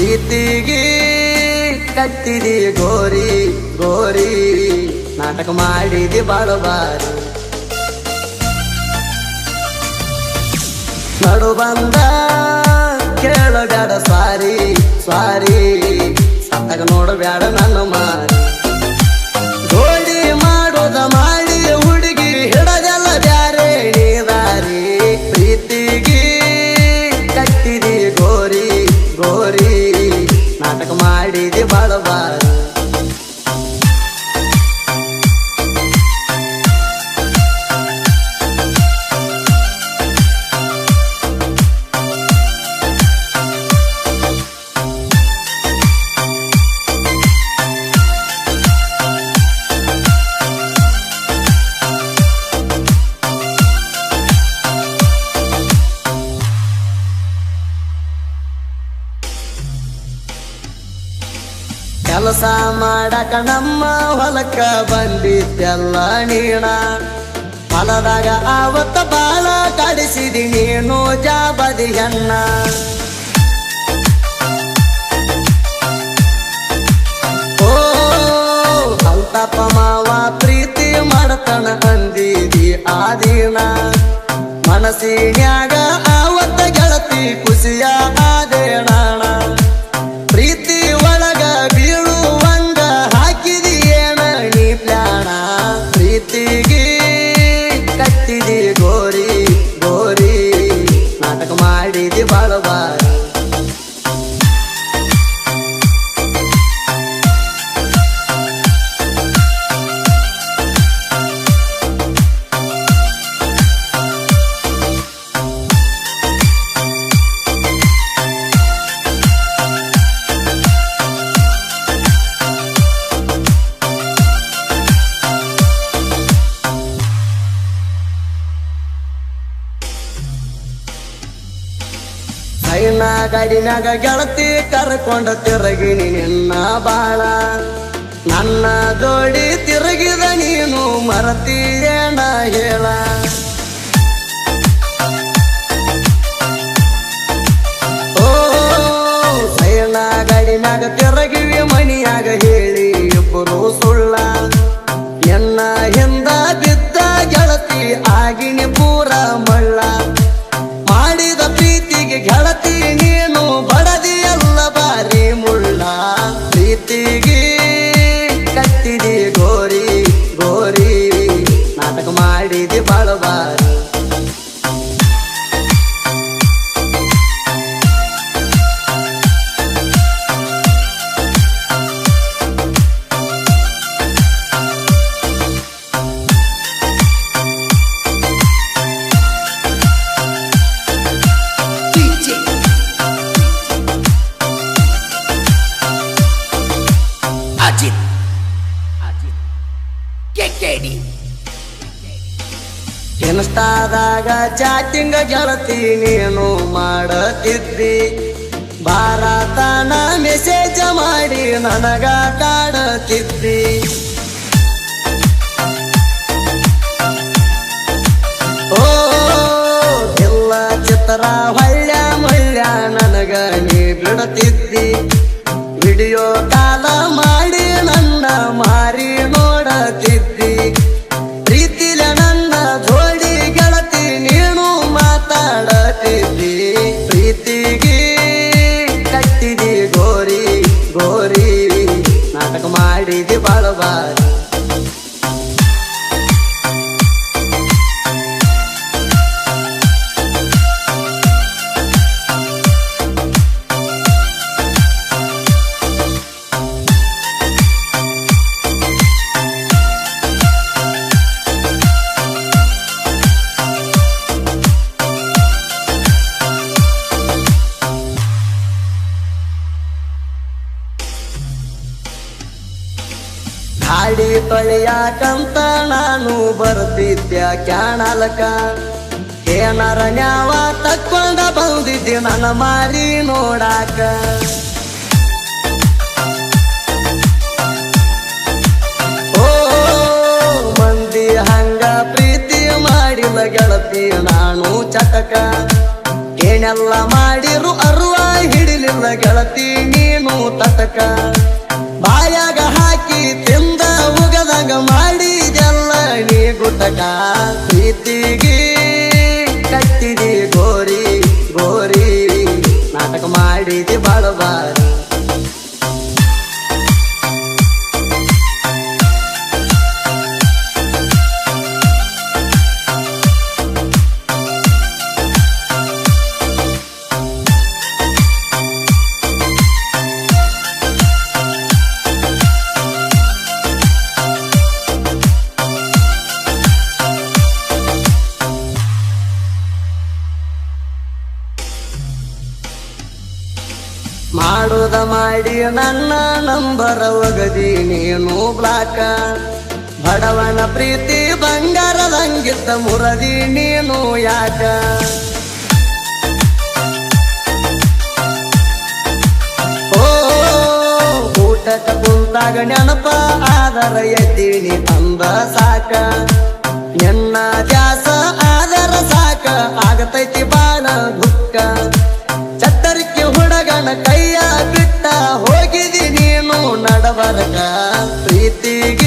ಪ್ರೀತಿಗೆ ಕಟ್ಟಿದಿ ಗೋರಿ ಗೋರಿ ನಾಟಕ ಮಾಡಿದಿ ಬಾಳಬಾರಿ ನಡು ಬಂದ ಕೇಳಬೇಡ ಸ್ವಾರಿ ಸ್ವಾರಿ ಸತ್ತಾಗ ನೋಡಬೇಡ ನನ್ನ ಮಾರಿ ಗೋಡಿ ಮಾಡೋದ ಮಾಡಿ ಹುಡುಗಿ ಹಿಡದೆಲ್ಲ ಬ್ಯಾರೆ ನೀದಾರಿ ಪ್ರೀತಿಗೆ ಕಟ್ಟಿದಿ ಗೋರಿ ಗೋರಿ ನಾಟಕ ಮಾಡಿದಿ ಬಾಳಬಾರಿ ಕೆಲಸ ಮಾಡಕ ನಮ್ಮ ಹೊಲಕ್ಕ ಬಂದಿದ್ದೆಲ್ಲ ನೀಣ ಹೊಲದಾಗ ಆವತ್ತ ಬಾಳ ಕಾಡಿಸಿದಿ ನೀನು ಜಾಬದಿ ಹೆಣ್ಣ ಓ ಅಲ್ತಪ್ಪ ಮಾವ ಪ್ರೀತಿ ಮಾಡತನ ಅಂದಿದಿ ಆದಿನ ಮನಸ್ಸಿನ್ಯಾಗ ಆವತ್ತ ಗೆಳತಿ ಖುಷಿಯ ಆದೇಣ ಪ್ರೀತಿ ಒಳಗ ಬೀಳುವಂಗ ಹಾಕಿದಿ ಏನ ನೀ ಪ್ಲಾಣ ಪ್ರೀತಿಗೆ ಕಟ್ಟಿದಿ ಗೋರಿ ಗೋರಿ ನಾಟಕ ಮಾಡಿದಿ ಬಾಳಬಾರಿ ಗಾಡಿನಾಗ ಗೆಳತಿ ಕರ್ಕೊಂಡ ತಿರುಗಿನಿ ನಿನ್ನ ಬಾಳ ನನ್ನ ಜೋಡಿ ತಿರುಗಿದ ನೀನು ಮರತೀಯೇನ ಹೇಳ ಓ ಸೈನ ಗಾಡಿನಾಗ ತಿರುಗಿವಿ ಮನಿಯಾಗ ಹೇಳಿ ಇಬ್ಬರು ಸುಳ್ಳ ಎನ್ನ ಹಿಂದ ಬಿದ್ದ ಗೆಳತಿ ಆಗಿನಿ ಪೂರ ಮಳ್ಳ ಮಾಡಿದ ಪ್ರೀತಿಗೆ ಗೆಳತಿ ನೀನು ಬಡದಿ ಎಲ್ಲ ಬಾರಿ ಮುಳ್ಳ ಪ್ರೀತಿಗೆ ಕಟ್ಟಿದಿ ಗೋರಿ ಗೋರಿ ನಾಟಕ ಮಾಡಿದಿ ಬಾಳಬಾರಿ ಇನ್ಸ್ಟಾದಾಗ ಚಾಟಿಂಗ್ ಗೆಳತಿ ನೀನು ಮಾಡತಿದ್ದಿ ಭಾರತನ ಮೆಸೇಜ್ ಮಾಡಿ ನನಗ ಕಾಡತಿದ್ದಿ ಓ ಎಲ್ಲ ಚಿತ್ರ ಹೊಳ್ಳ ಮಳ್ಳ ನನಗ ನೀ ಬಿಡತಿದ್ದಿ ವಿಡಿಯೋ ಕಾಲ ಮಾಡಿ ನನ್ನ ಮಾರಿ ನೋಡತಿದ್ದಿ ಪ್ರೀತಿಲ ನನ್ನ ಜೋಡಿ ಗೆಳತಿ ನೀನು ಮಾತಾಡತಿದ್ದಿ ಪ್ರೀತಿಗೆ ಕಟ್ಟಿದಿ ಗೋರಿ ಗೋರಿ ನಾಟಕ ಮಾಡಿದಿ ಬಾಳಬಾರಿ ಗಾಡಿ ತೊಳೆಯಾಕಂತ ನಾನು ಬರ್ತಿದ್ದೆ ಕ್ಯಾಣಲಕ ಏನಾರ ನ್ಯಾವ ತಕ್ಕೊಂಡ ಬಂದಿದ್ದೆ ನನ್ನ ಮಾರಿ ನೋಡಾಕ ಓ ಮಂದಿ ಹಂಗ ಪ್ರೀತಿ ಮಾಡಿದ ಗೆಳತಿ ನಾನು ಚಟಕ ಏನೆಲ್ಲ ಮಾಡಿರು ಅರುವ ಹಿಡಿಲಿಲ್ಲ ಗೆಳತಿ ತಟಕ ಬಾಯಾಗ ಹಾಕಿ ತಿಂದ ಉಗದಂಗ ಮಾಡಿದೆಲ್ಲ ನೀ ಗುಟಕ ಪ್ರೀತಿಗೆ ಕಟ್ಟಿದಿ ಗೋರಿ ಗೋರಿ ನಾಟಕ ಮಾಡಿದಿ ಬಾಳಬಾರಿ ಮಾಡುದ ಮಾಡಿ ನನ್ನ ನಂಬರ ಒಗದಿ ನೀನು ಬ್ಲಾಕ ಬಡವನ ಪ್ರೀತಿ ಬಂಗಾರದಂಗಿದ್ದ ಮುರದಿ ನೀನು ಯಾಕ ಓ ಊಟಕ ಕುಂತಾಗ ನೆನಪ ಆದರ ಎದ್ದೀನಿ ಅಂದ ಸಾಕ ಎನ್ನ ದ್ಯಾಸ ಆದರ ಸಾಕ ಆಗತೈತಿ ಬಾಳ ದುಃಖ ಚತ್ತರಿಕೆ ಹುಡುಗನ ಕೈಯ ಬಿಟ್ಟ ಹೋಗಿದಿ ನೀನು ನಡಬರಕ ಪ್ರೀತಿಗೆ